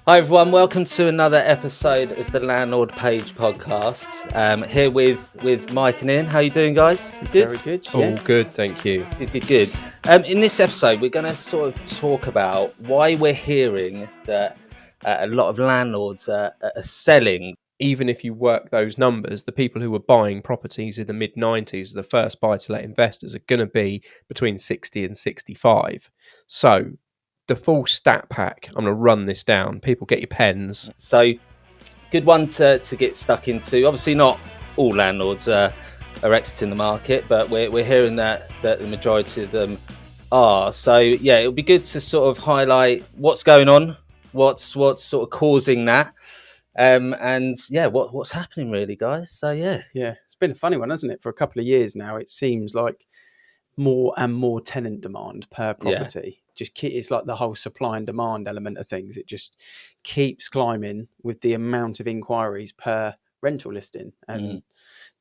Hi everyone, welcome to another episode of the Landlord Page podcast. Here with Mike and Ian. How you doing, guys? Good? Very good. Yeah. All good, thank you. Good. In this episode, we're going to sort of talk about why we're hearing that a lot of landlords are selling. Even if you work those numbers, the people who were buying properties in the mid-90s, the first buy-to-let investors, are going to be between 60 and 65. So the full stat pack, I'm going to run this down. People, get your pens. So good one to get stuck into. Obviously not all landlords are exiting the market, but we're hearing that the majority of them are. So yeah, it'll be good to sort of highlight what's going on, what's sort of causing that, and yeah, what's happening really, guys. So yeah, it's been a funny one, hasn't it? For a couple of years now, it seems like more and more tenant demand per property. It's like the whole supply and demand element of things. It just keeps climbing with the amount of inquiries per rental listing. And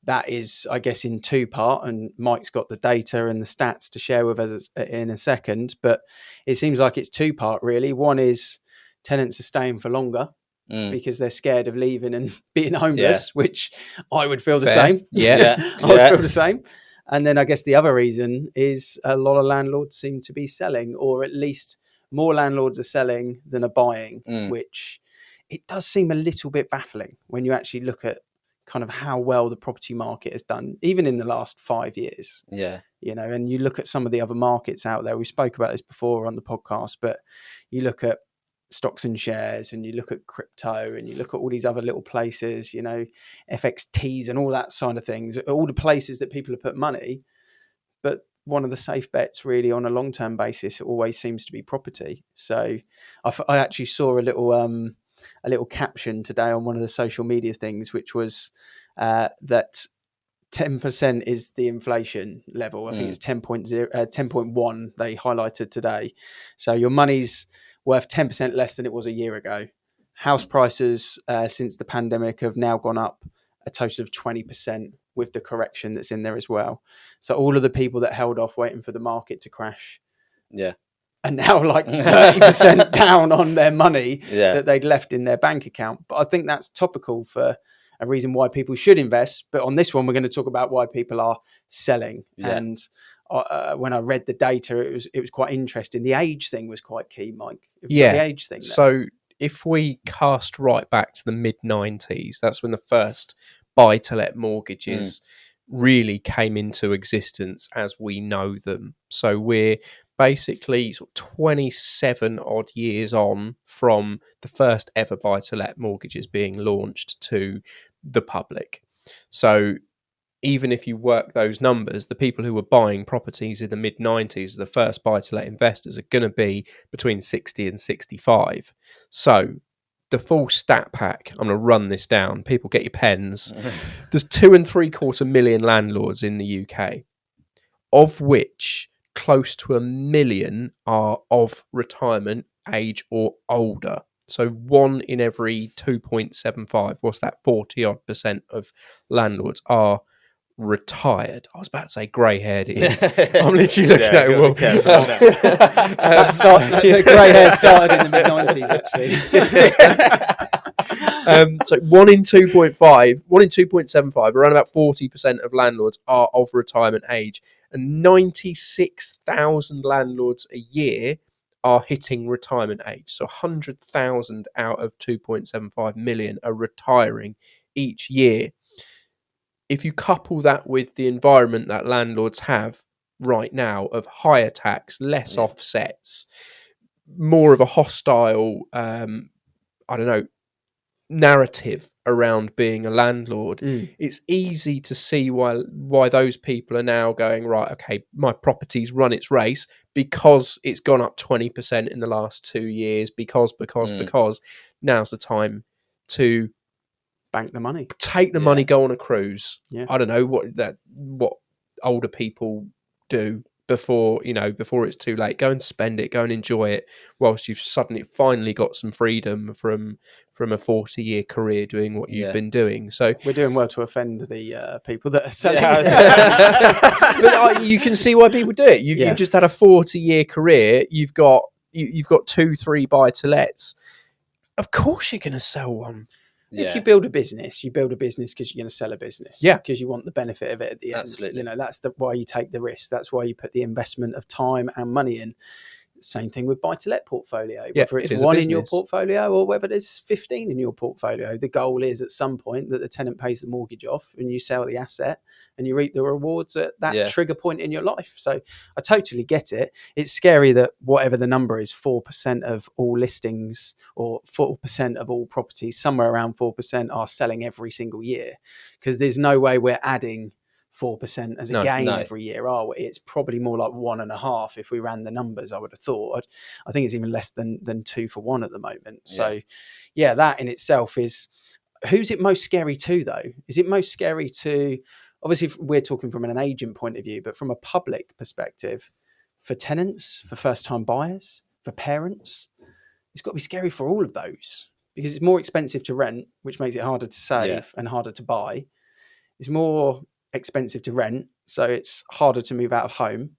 that is, I guess, in two part, and Mike's got the data and the stats to share with us in a second, but it seems like it's two part really. One is tenants are staying for longer because they're scared of leaving and being homeless, which I would feel the same. I would feel the same. And then I guess the other reason is a lot of landlords seem to be selling, or at least more landlords are selling than are buying, which it does seem a little bit baffling when you actually look at kind of how well the property market has done, even in the last 5 years. Yeah. You know, and you look at some of the other markets out there. We spoke about this before on the podcast, but you look at stocks and shares, and you look at crypto, and you look at all these other little places, you know, FXTs and all that side of things, all the places that people have put money. But one of the safe bets really on a long-term basis always seems to be property. So I actually saw a little caption today on one of the social media things, which was that 10% is the inflation level. I think it's 10.1 they highlighted today. So your money's worth 10% less than it was a year ago. House prices since the pandemic have now gone up a total of 20% with the correction that's in there as well. So all of the people that held off waiting for the market to crash are now like 30% down on their money that they'd left in their bank account. But I think that's topical for a reason why people should invest. But on this one, we're going to talk about why people are selling. And when I read the data, it was quite interesting. The age thing was quite key, Mike. The age thing. So if we cast right back to the mid-90s, that's when the first buy-to-let mortgages really came into existence as we know them. So we're basically sort of 27 odd years on from the first ever buy-to-let mortgages being launched to the public. So even if you work those numbers, the people who were buying properties in the mid-90s, the first buy-to-let investors, are going to be between 60 and 65. So the full stat pack, I'm going to run this down. People, get your pens. There's 2.75 million landlords in the UK, of which close to 1 million are of retirement age or older. So 1 in every 2.75, what's that, 40 odd % of landlords are retired. I was about to say grey-haired. I'm literally looking at it. Grey hair started in the mid-90s, actually. So 1 in 2.75, around about 40% of landlords are of retirement age, and 96,000 landlords a year are hitting retirement age. So 100,000 out of 2.75 million are retiring each year. If you couple that with the environment that landlords have right now of higher tax, less offsets, more of a hostile, narrative around being a landlord, it's easy to see why those people are now going, right, okay, my property's run its race because it's gone up 20% in the last 2 years, because now's the time to bank the money, take the money, go on a cruise. I don't know what older people do before it's too late. Go and spend it, go and enjoy it, whilst you've finally got some freedom from a 40-year career doing what you've been doing. So we're doing well to offend the people that are selling. But you can see why people do it. You've just had a 40-year career. You've got 2-3 buy-to-lets. Of course you're going to sell one. If you build a business because you're going to sell a business. Yeah. Because you want the benefit of it at the end. Absolutely. That's why you take the risk. That's why you put the investment of time and money in. Same thing with buy-to-let portfolio, whether it's one in your portfolio or whether there's 15 in your portfolio. The goal is at some point that the tenant pays the mortgage off and you sell the asset and you reap the rewards at that trigger point in your life. So I totally get it. It's scary that whatever the number is, 4% of all listings or 4% of all properties, somewhere around 4% are selling every single year, because there's no way we're adding 4% as a gain every year, are we? It's probably more like 1.5 if we ran the numbers, I would have thought. I think it's even less than 2 for 1 at the moment. So that in itself is, who's it most scary to though? Is it most scary to, obviously we're talking from an agent point of view, but from a public perspective, for tenants, for first time buyers, for parents, it's got to be scary for all of those, because it's more expensive to rent, which makes it harder to save and harder to buy. It's more expensive to rent, so it's harder to move out of home.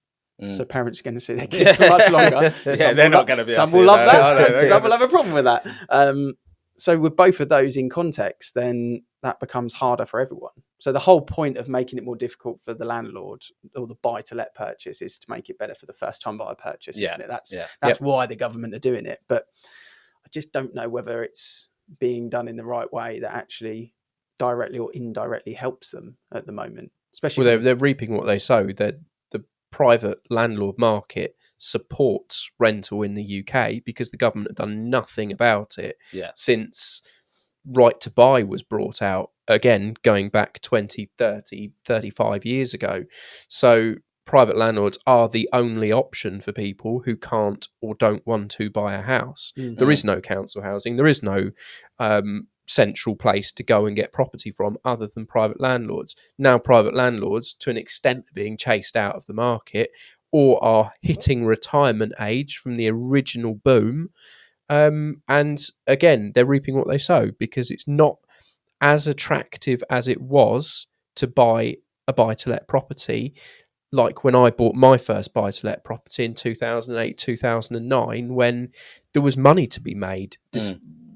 So parents are going to see their kids for much longer. They're not going to be. Some will love that. Some will have a problem with that. So with both of those in context, then that becomes harder for everyone. So the whole point of making it more difficult for the landlord or the buy-to-let purchase is to make it better for the first-time buyer purchase, isn't it? That's why the government are doing it. But I just don't know whether it's being done in the right way that actually directly or indirectly helps them at the moment. Especially they're reaping what they sow. The private landlord market supports rental in the UK because the government have done nothing about it since right to buy was brought out, again going back 20, 30, 35 years ago. So private landlords are the only option for people who can't or don't want to buy a house. There is no council housing, there is no central place to go and get property from other than private landlords. Now private landlords to an extent are being chased out of the market or are hitting retirement age from the original boom, and again they're reaping what they sow, because it's not as attractive as it was to buy a buy-to-let property. Like when I bought my first buy-to-let property in 2008, 2009, when there was money to be made.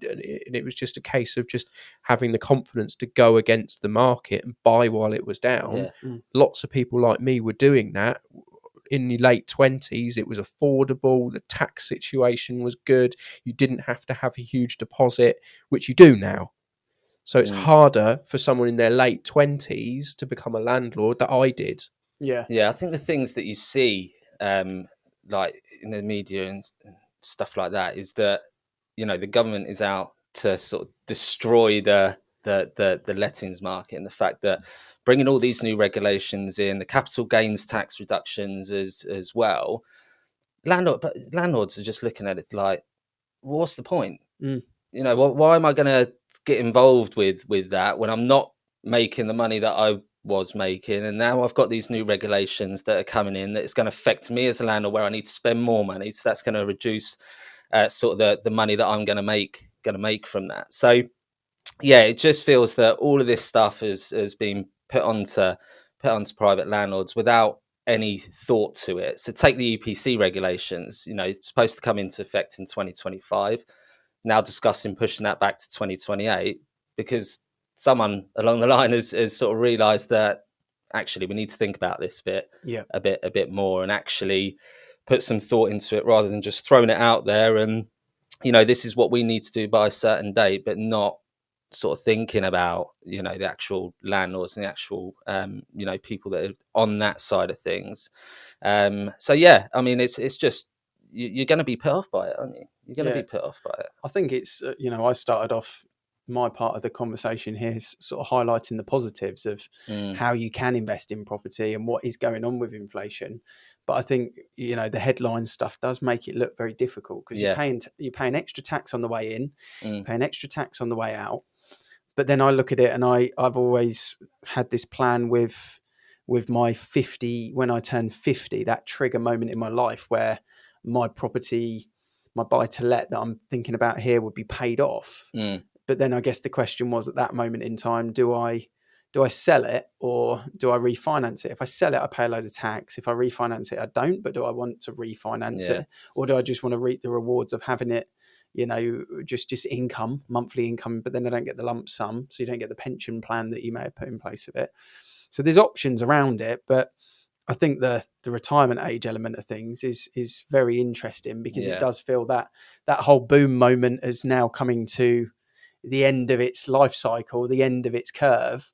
And it was just a case of just having the confidence to go against the market and buy while it was down. Lots of people like me were doing that. In the late 20s, it was affordable. The tax situation was good. You didn't have to have a huge deposit, which you do now. So it's harder for someone in their late 20s to become a landlord that I did. Yeah, I think the things that you see, like in the media and stuff like that, is that the government is out to sort of destroy the lettings market, and the fact that bringing all these new regulations in, the capital gains tax reductions as well, landlords are just looking at it like, well, what's the point? Why am I going to get involved with that when I'm not making the money that I was making, and now I've got these new regulations that are coming in that it's going to affect me as a landlord, where I need to spend more money, so that's going to reduce sort of the money that I'm going to make from that. So it just feels that all of this stuff has been put onto private landlords without any thought to it. So take the EPC regulations, it's supposed to come into effect in 2025, now discussing pushing that back to 2028 because someone along the line has sort of realized that actually we need to think about this a bit more and actually put some thought into it, rather than just throwing it out there and this is what we need to do by a certain date, but not sort of thinking about the actual landlords and the actual people that are on that side of things. I mean it's just you're going to be put off by it, aren't you? You're going to be put off by it. I think it's I started off my part of the conversation here is sort of highlighting the positives of how you can invest in property and what is going on with inflation. But I think, the headline stuff does make it look very difficult, because you're paying extra tax on the way in, paying extra tax on the way out. But then I look at it and I've always had this plan with my 50, when I turn 50, that trigger moment in my life where my property, my buy-to-let that I'm thinking about here would be paid off. But then I guess the question was at that moment in time, do I sell it or do I refinance it? If I sell it, I pay a load of tax. If I refinance it, I don't. But do I want to refinance it, or do I just want to reap the rewards of having it, just income, monthly income, but then they don't get the lump sum, so you don't get the pension plan that you may have put in place of it. So there's options around it, but I think the retirement age element of things is very interesting, because it does feel that whole boom moment is now coming to the end of its life cycle, the end of its curve,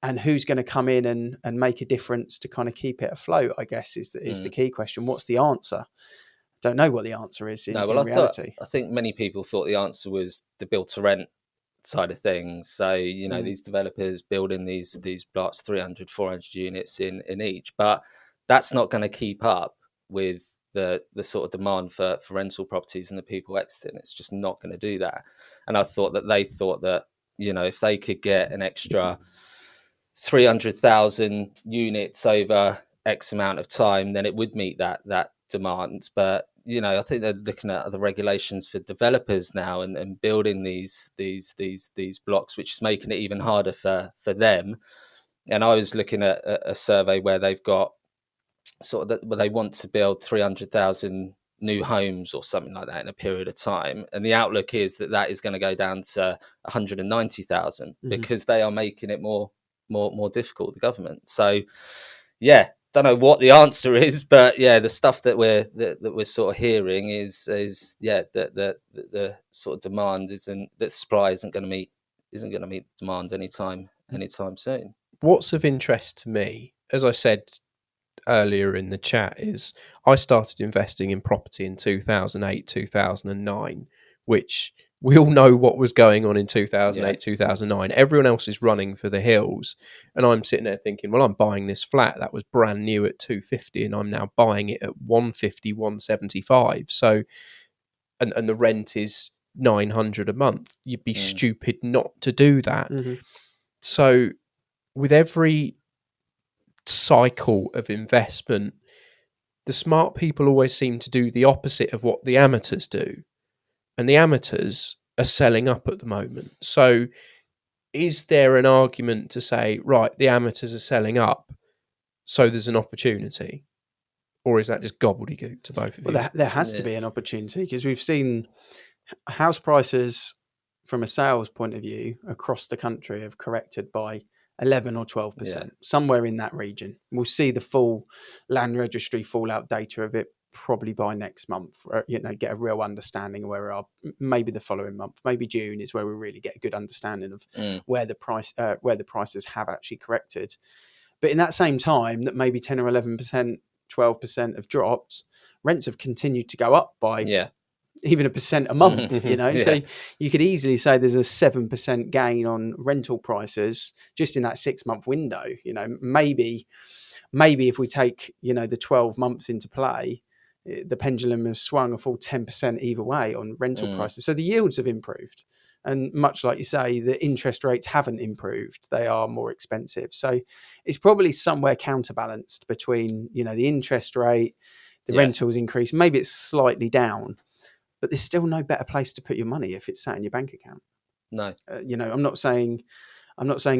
and who's going to come in and make a difference to kind of keep it afloat, I guess, is the key question. What's the answer? Don't know what the answer is in reality. I think many people thought the answer was the build to rent side of things. So, these developers building these blocks, 300, 400 units in each, but that's not going to keep up with the sort of demand for rental properties and the people exiting. It's just not going to do that. And I thought that they thought that, if they could get an extra 300,000 units over X amount of time, then it would meet that demand. But I think they're looking at other regulations for developers now and building these blocks, which is making it even harder for them. And I was looking at a survey where they've got where they want to build 300,000 new homes or something like that in a period of time, and the outlook is that is going to go down to 190,000 because they are making it more difficult, the government. So don't know what the answer is, but the stuff that we're sort of hearing is that the sort of demand that supply isn't going to meet demand anytime soon. What's of interest to me, as I said earlier in the chat, is I started investing in property in 2008, 2009, which we all know what was going on in 2008, 2009. Everyone else is running for the hills. And I'm sitting there thinking, well, I'm buying this flat that was brand new at 250 and I'm now buying it at 150, 175. So, and the rent is 900 a month. You'd be stupid not to do that. So with every cycle of investment, the smart people always seem to do the opposite of what the amateurs do. And the amateurs are selling up at the moment. So is there an argument to say, right, the amateurs are selling up, so there's an opportunity? Or is that just gobbledygook to both of you? Well, there has to be an opportunity, because we've seen house prices from a sales point of view across the country have corrected by 11 or 12%, somewhere in that region. We'll see the full land registry fallout data of it probably by next month, get a real understanding of where we are. Maybe the following month, maybe June is where we really get a good understanding of where the prices have actually corrected. But in that same time, that maybe 10 or 11%, 12% have dropped, rents have continued to go up by even 1% a month, so you could easily say there's a 7% gain on rental prices just in that 6-month window. Maybe if we take, the 12 months into play, the pendulum has swung a full 10% either way on rental prices. So the yields have improved. And much like you say, the interest rates haven't improved. They are more expensive. So it's probably somewhere counterbalanced between, the interest rate, the rentals increase. Maybe it's slightly down, but there's still no better place to put your money if it's sat in your bank account. No. I'm not saying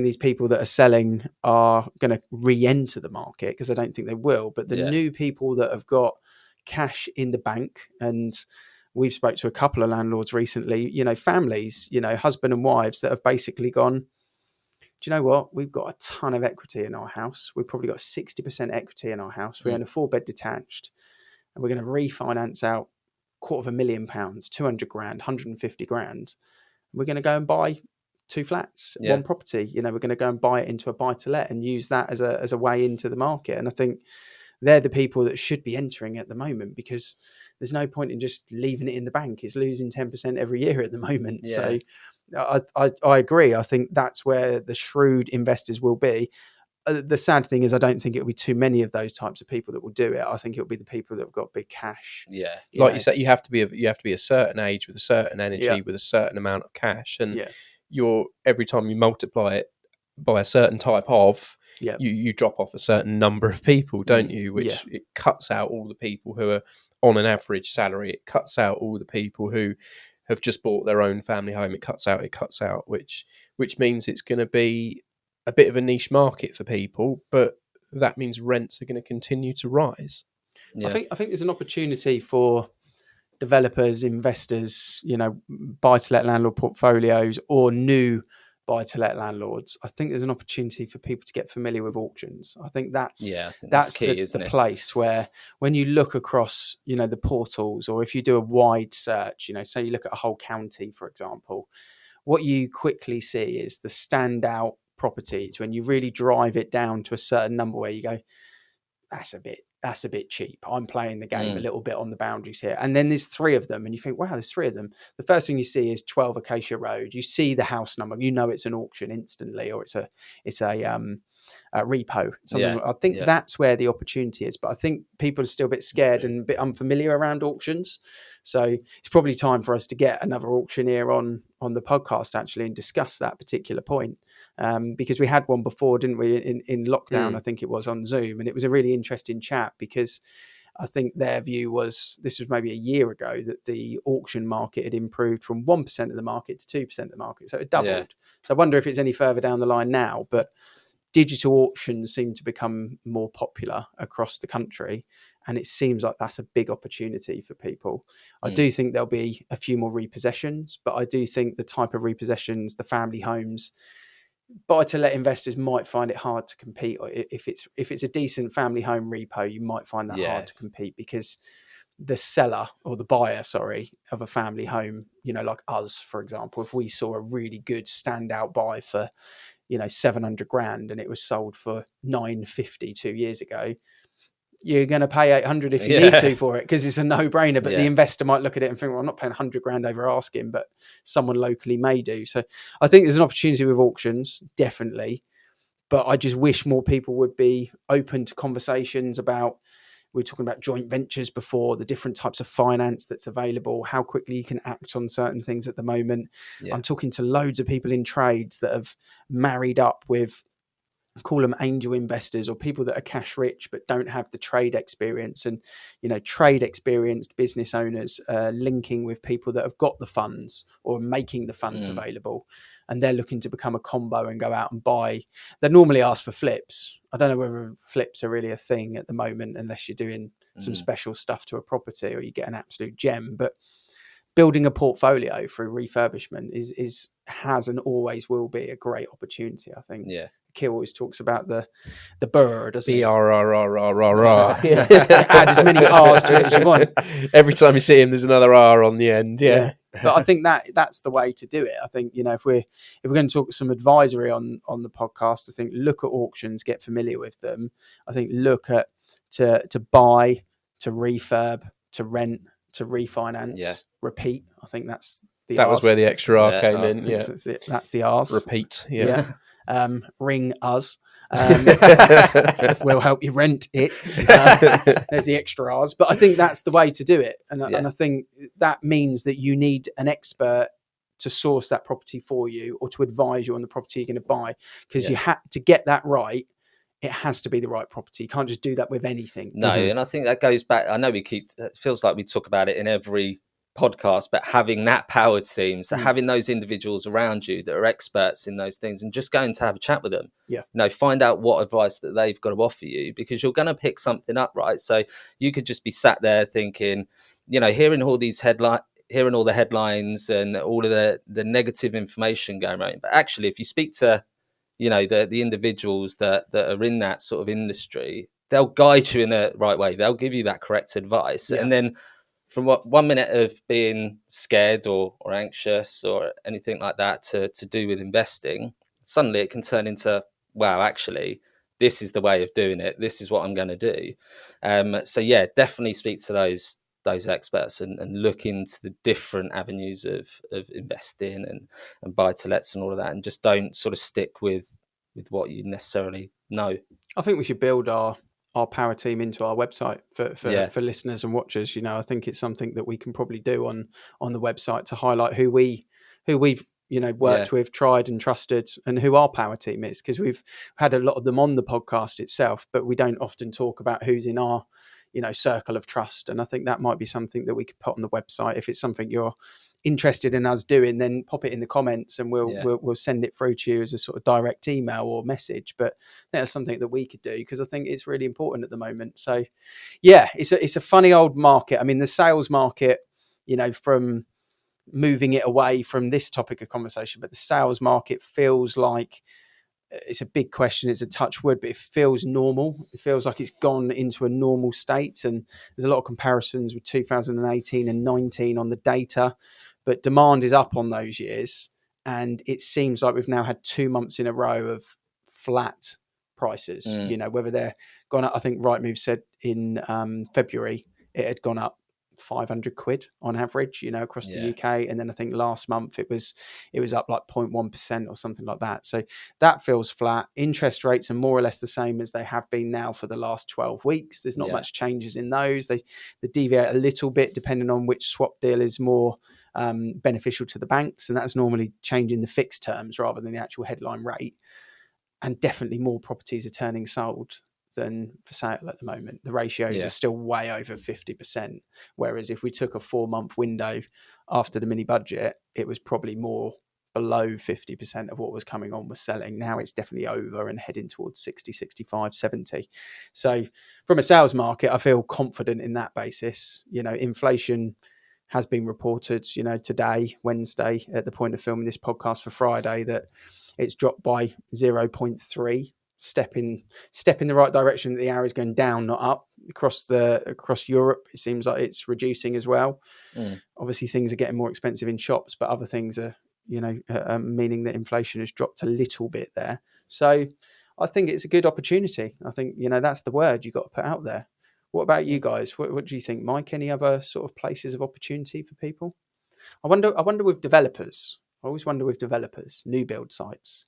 these people that are selling are going to re-enter the market, because I don't think they will. But the new people that have got cash in the bank, and we've spoke to a couple of landlords recently, families, husband and wives that have basically gone, do you know what? We've got a ton of equity in our house. We've probably got 60% equity in our house. We own a 4-bed detached, and we're going to refinance out £250,000, 200 grand, 150 grand. We're going to go and buy 2 flats, 1 property. We're going to go and buy it into a buy to let and use that as a way into the market. And I think they're the people that should be entering at the moment, because there's no point in just leaving it in the bank. It's losing 10% every year at the moment. So I agree. I think that's where the shrewd investors will be. The sad thing is, I don't think it'll be too many of those types of people that will do it. I think it'll be the people that have got big cash. Yeah, you said, you have to be a certain age with a certain energy with a certain amount of cash, and you're every time you multiply it by a certain type of, you drop off a certain number of people, don't you? Which it cuts out all the people who are on an average salary. It cuts out all the people who have just bought their own family home. It cuts out, which means it's going to be a bit of a niche market for people, but that means rents are going to continue to rise. I think there's an opportunity for developers, investors, buy-to-let landlord portfolios or new buy-to-let landlords, I think there's an opportunity for people to get familiar with auctions. I think that's key, the isn't it? place where when you look across, the portals, or if you do a wide search, say you look at a whole county, for example, what you quickly see is the standout properties when you really drive it down to a certain number where you go, that's a bit cheap. I'm playing the game a little bit on the boundaries here. And then there's 3 of them and you think, wow, there's 3 of them. The first thing you see is 12 Acacia Road. You see the house number, it's an auction instantly, or it's a repo. Something. I think that's where the opportunity is. But I think people are still a bit scared and a bit unfamiliar around auctions. So it's probably time for us to get another auctioneer on the podcast actually and discuss that particular point. Because we had one before, didn't we, in lockdown? I think it was on Zoom, and it was a really interesting chat because I think their view was, this was maybe a year ago, that the auction market had improved from 1% of the market to 2% of the market. So it doubled. Yeah. So I wonder if it's any further down the line now, but digital auctions seem to become more popular across the country. And it seems like that's a big opportunity for people. I do think there'll be a few more repossessions, but I do think the type of repossessions, the family homes, buy-to-let investors might find it hard to compete. If it's a decent family home repo, you might find that hard to compete because the seller or the buyer, of a family home, like us, for example, if we saw a really good standout buy for, 700 grand and it was sold for 950 2 years ago, you're going to pay 800 if you need to for it because it's a no-brainer. But the investor might look at it and think, well, I'm not paying 100 grand over asking, but someone locally may do. So I think there's an opportunity with auctions, definitely. But I just wish more people would be open to conversations about, we were talking about joint ventures before, the different types of finance that's available, how quickly you can act on certain things at the moment. I'm talking to loads of people in trades that have married up with, call them angel investors, or people that are cash rich but don't have the trade experience, and trade experienced business owners linking with people that have got the funds or making the funds available, and they're looking to become a combo and go out and buy. They normally ask for flips. I don't know whether flips are really a thing at the moment unless you're doing some special stuff to a property or you get an absolute gem, but building a portfolio through refurbishment has and always will be a great opportunity, I think. Kill always talks about the bird, doesn't he? B-R-R-R-R-R-R. Add as many R's to it as you want. Every time you see him, there's another R on the end. Yeah. But I think that's the way to do it. I think, if we're going to talk some advisory on the podcast, I think look at auctions, get familiar with them. I think look at to buy, to refurb, to rent, to refinance, repeat. I think that's the That R's. was where the extra R came in. Yeah, that's the R's. Repeat. Yeah. Ring us. We'll help you rent it. There's the extra R's, but I think that's the way to do it, and I think that means that you need an expert to source that property for you or to advise you on the property you're going to buy, because you have to get that right. It has to be the right property. You can't just do that with anything. No, and I think that goes back. I know it feels like we talk about it in every podcast, but having that power team, so having those individuals around you that are experts in those things, and just going to have a chat with them, find out what advice that they've got to offer you, because you're going to pick something up, right? So you could just be sat there thinking, hearing all the headlines and all of the negative information going around, but actually if you speak to the individuals that are in that sort of industry, they'll guide you in the right way, they'll give you that correct advice, and then from 1 minute of being scared or anxious or anything like that to do with investing, suddenly it can turn into, wow, actually, this is the way of doing it. This is what I'm going to do. So yeah, definitely speak to those experts and look into the different avenues of investing and buy-to-lets and all of that, and just don't sort of stick with what you necessarily know. I think we should build our power team into our website for listeners and watchers. I think it's something that we can probably do on the website to highlight who we've worked with, tried and trusted, and who our power team is, because we've had a lot of them on the podcast itself, but we don't often talk about who's in our circle of trust. And I think that might be something that we could put on the website. If it's something you're interested in us doing, then pop it in the comments and we'll send it through to you as a sort of direct email or message. But that's something that we could do, because I think it's really important at the moment. So yeah, it's a funny old market. I mean, the sales market from moving it away from this topic of conversation, but the sales market feels like it's a big question. It's a touch wood, but it feels normal. It feels like it's gone into a normal state. And there's a lot of comparisons with 2018 and 19 on the data, but demand is up on those years. And it seems like we've now had 2 months in a row of flat prices, whether they're gone up. I think Rightmove said in February, it had gone up 500 quid on average, across the UK. And then I think last month it was up like 0.1% or something like that. So that feels flat. Interest rates are more or less the same as they have been now for the last 12 weeks. There's not much changes in those. They deviate a little bit depending on which swap deal is more beneficial to the banks. And that's normally changing the fixed terms rather than the actual headline rate. And definitely more properties are turning sold than for sale at the moment. The ratios are still way over 50%. Whereas if we took a 4-month window after the mini budget, it was probably more below 50% of what was coming on was selling. Now it's definitely over and heading towards 60, 65, 70. So from a sales market, I feel confident in that basis. Inflation has been reported, today, Wednesday, at the point of filming this podcast for Friday, that it's dropped by 0.3. Step in the right direction. The arrow is going down, not up. Across Europe, it seems like it's reducing as well. Obviously, things are getting more expensive in shops, but other things are, meaning that inflation has dropped a little bit there. So I think it's a good opportunity. I think, that's the word you got to put out there. What about you guys? What do you think, Mike? Any other sort of places of opportunity for people? I wonder with developers. I always wonder with developers, new build sites.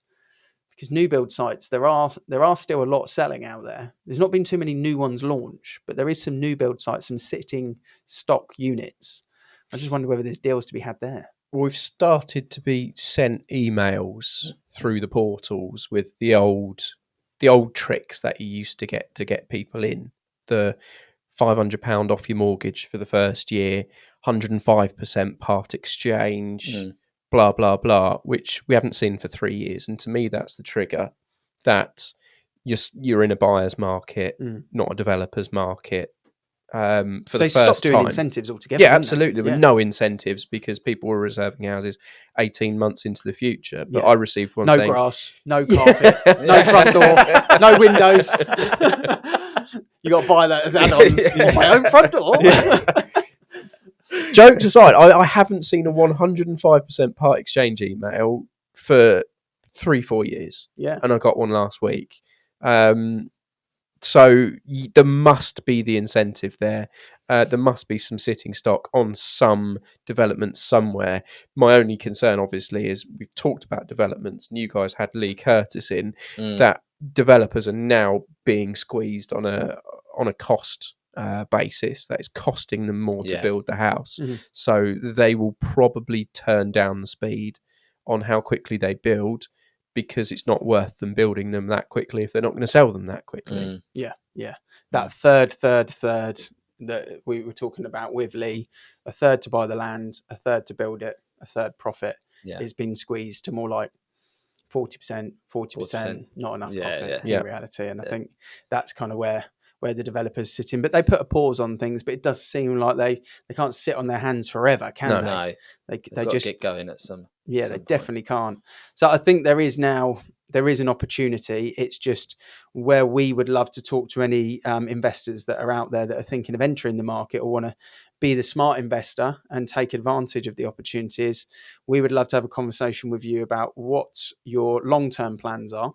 Because new build sites, there are still a lot selling out there. There's not been too many new ones launched, but there is some new build sites, some sitting stock units. I just wonder whether there's deals to be had there. We've started to be sent emails through the portals with the old tricks that you used to get people in. The £500 off your mortgage for the first year, 105% part exchange. Blah, blah, blah, which we haven't seen for 3 years. And to me, that's the trigger that you're in a buyer's market, not a developer's market. For the first stopped doing time. Incentives altogether. Yeah, absolutely. There were no incentives because people were reserving houses 18 months into the future. But I received one saying... No grass, no carpet, no front door, no windows. You got to buy that as add-ons. You want my own front door? Jokes aside, I haven't seen a 105% part exchange email for 3-4 years. Yeah. And I got one last week. So there must be the incentive there. There must be some sitting stock on some development somewhere. My only concern, obviously, is we've talked about developments, and you guys had Lee Curtis in, that developers are now being squeezed on a cost basis that is costing them more to build the house. So they will probably turn down the speed on how quickly they build because it's not worth them building them that quickly if they're not going to sell them that quickly. That third that we were talking about with Lee, a third to buy the land, a third to build it, a third profit, is being squeezed to more like 40%, not enough profit in reality. And I think that's kind of where the developers sit in, but they put a pause on things. But it does seem like they can't sit on their hands forever, can they? No, they just get going at some. Yeah, they definitely can't. So I think there is an opportunity. It's just where we would love to talk to any investors that are out there that are thinking of entering the market or want to be the smart investor and take advantage of the opportunities. We would love to have a conversation with you about what your long-term plans are,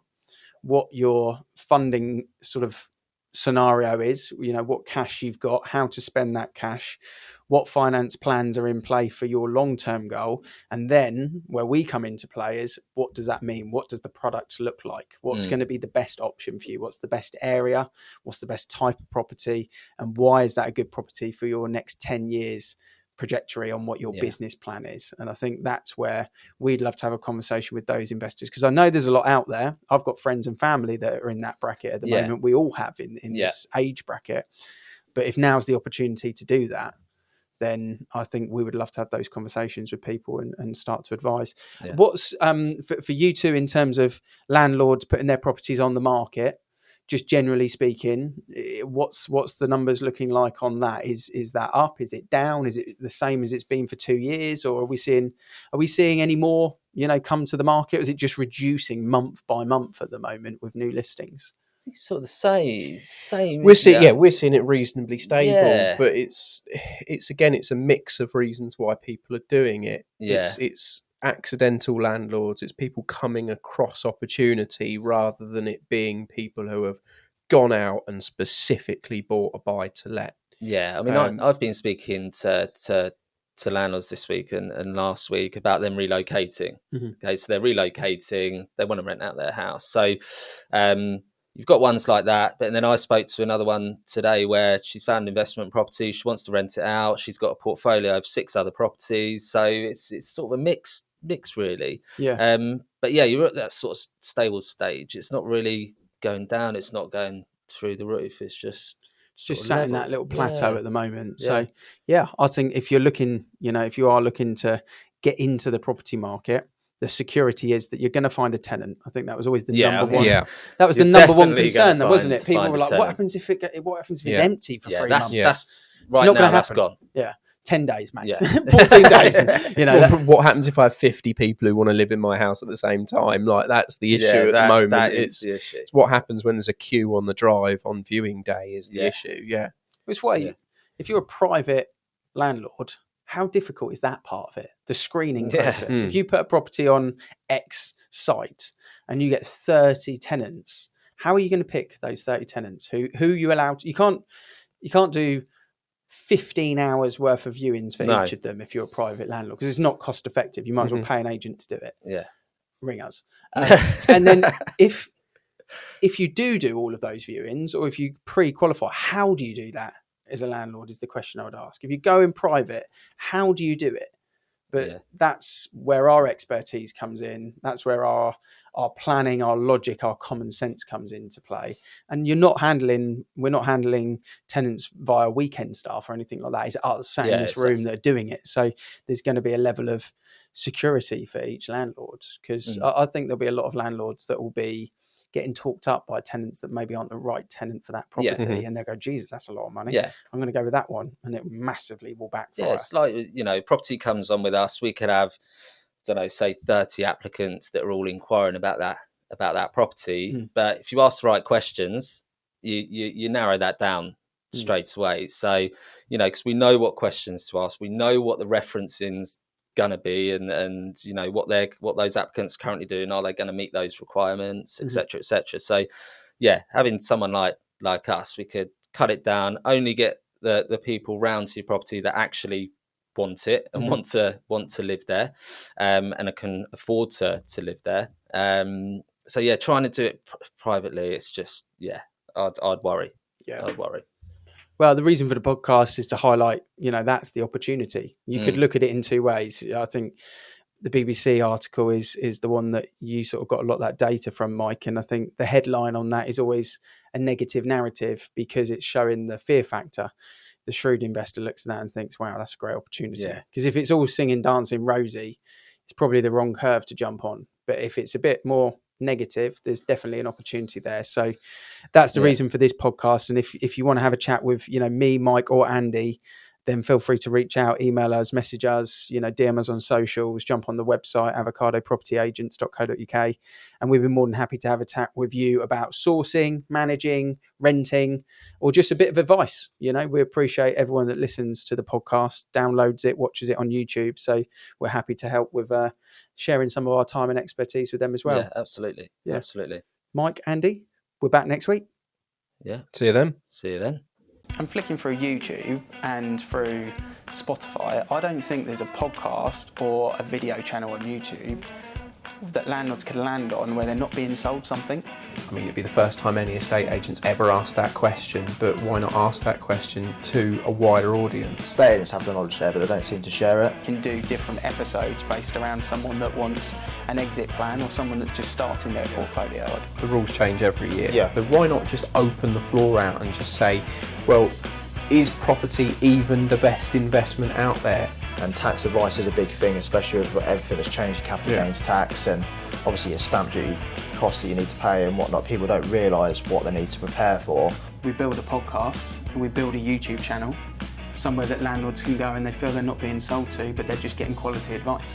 what your funding sort of scenario is, what cash you've got, how to spend that cash, what finance plans are in play for your long-term goal. And then where we come into play is, what does that mean? What does the product look like? What's going to be the best option for you? What's the best area? What's the best type of property? And why is that a good property for your next 10 years trajectory on what your business plan is? And I think that's where we'd love to have a conversation with those investors, because I know there's a lot out there. I've got friends and family that are in that bracket at the moment. We all have in this age bracket. But if now's the opportunity to do that, then I think we would love to have those conversations with people and start to advise. What's for you two in terms of landlords putting their properties on the market? just generally speaking, what's the numbers looking like on that? Is that up? Is it down? Is it the same as it's been for 2 years, or are we seeing any more, come to the market? Or is it just reducing month by month at the moment with new listings? I think it's sort of the same. We're seeing it reasonably stable, Yeah. but it's a mix of reasons why people are doing it. Yeah. It's accidental landlords. It's people coming across opportunity rather than it being people who have gone out and specifically bought a buy to let. Yeah, I mean, I've been speaking to landlords this week and last week about them relocating. Okay, so they're relocating. They want to rent out their house. So you've got ones like that. But then I spoke to another one today where she's found investment property. She wants to rent it out. She's got a portfolio of 6 other properties. So it's sort of a mix really. Yeah. But yeah, you're at that sort of stable stage. It's not really going down. It's not going through the roof. It's just sat in that little plateau at the moment. Yeah. So yeah, I think if you're looking, if you are looking to get into the property market, the security is that you're going to find a tenant. I think that was always the number one. Yeah. That was the number one concern, though, wasn't it? People were like, "What happens if it's empty for 3 months?" That's right now. That's happen. Gone. Yeah, 10 days, mate. Yeah. 14 days. What happens if I have 50 people who want to live in my house at the same time? Like, that's the issue at the moment. That is the issue. It's what happens when there's a queue on the drive on viewing day is the issue. Yeah. Which way, if you're a private landlord, how difficult is that part of it? The screening process. If you put a property on X site and you get 30 tenants, how are you going to pick those 30 tenants? Who you allowed? You can't do 15 hours worth of viewings for each of them if you're a private landlord, because it's not cost effective. You might as well pay an agent to do it. Yeah, ring us. And then if you do all of those viewings, or if you pre-qualify, how do you do that as a landlord is the question I would ask. If you go in private, how do you do it? But that's where our expertise comes in. That's where our planning, our logic, our common sense comes into play. And we're not handling tenants via weekend staff or anything like that. It's us sat in this room that are doing it. So there's going to be a level of security for each landlord, because I think there'll be a lot of landlords that will be getting talked up by tenants that maybe aren't the right tenant for that property, and they'll go, Jesus, that's a lot of money. I'm going to go with that one, and it massively will backfire. Yeah, it's like, property comes on with us. We could have, say 30 applicants that are all inquiring about that property. But if you ask the right questions, you narrow that down straight away. So, because we know what questions to ask, we know what the referencing's gonna be, and what those applicants are currently doing, are they going to meet those requirements, etc. So having someone like us, we could cut it down, only get the people round to your property that actually want it and want to live there, and can afford to live there. So trying to do it privately, it's just I'd worry. I'd worry. Well, the reason for the podcast is to highlight, that's the opportunity. You could look at it in two ways. I think the BBC article is the one that you sort of got a lot of that data from, Mike. And I think the headline on that is always a negative narrative, because it's showing the fear factor. The shrewd investor looks at that and thinks, wow, that's a great opportunity. Because if it's all singing, dancing, rosy, it's probably the wrong curve to jump on. But if it's a bit more negative, there's definitely an opportunity there. So that's the reason for this podcast. And if you want to have a chat with me, Mike, or Andy, then feel free to reach out, email us, message us, DM us on socials, jump on the website avocadopropertyagents.co.uk, and we'd be more than happy to have a chat with you about sourcing, managing, renting, or just a bit of advice. We appreciate everyone that listens to the podcast, downloads it, watches it on YouTube. So we're happy to help with sharing some of our time and expertise with them as well. Yeah, absolutely. Mike, Andy, we're back next week. See you then. I'm flicking through YouTube and through Spotify. I don't think there's a podcast or a video channel on YouTube that landlords could land on where they're not being sold something. I mean, it'd be the first time any estate agents ever asked that question, but why not ask that question to a wider audience? Estate agents have the knowledge there, but they don't seem to share it. You can do different episodes based around someone that wants an exit plan or someone that's just starting their portfolio. The rules change every year. But why not just open the floor out and just say, well, is property even the best investment out there? And tax advice is a big thing, especially with everything that's changed, capital gains tax, and obviously your stamp duty costs that you need to pay and whatnot. People don't realise what they need to prepare for. We build a podcast and we build a YouTube channel, somewhere that landlords can go and they feel they're not being sold to, but they're just getting quality advice.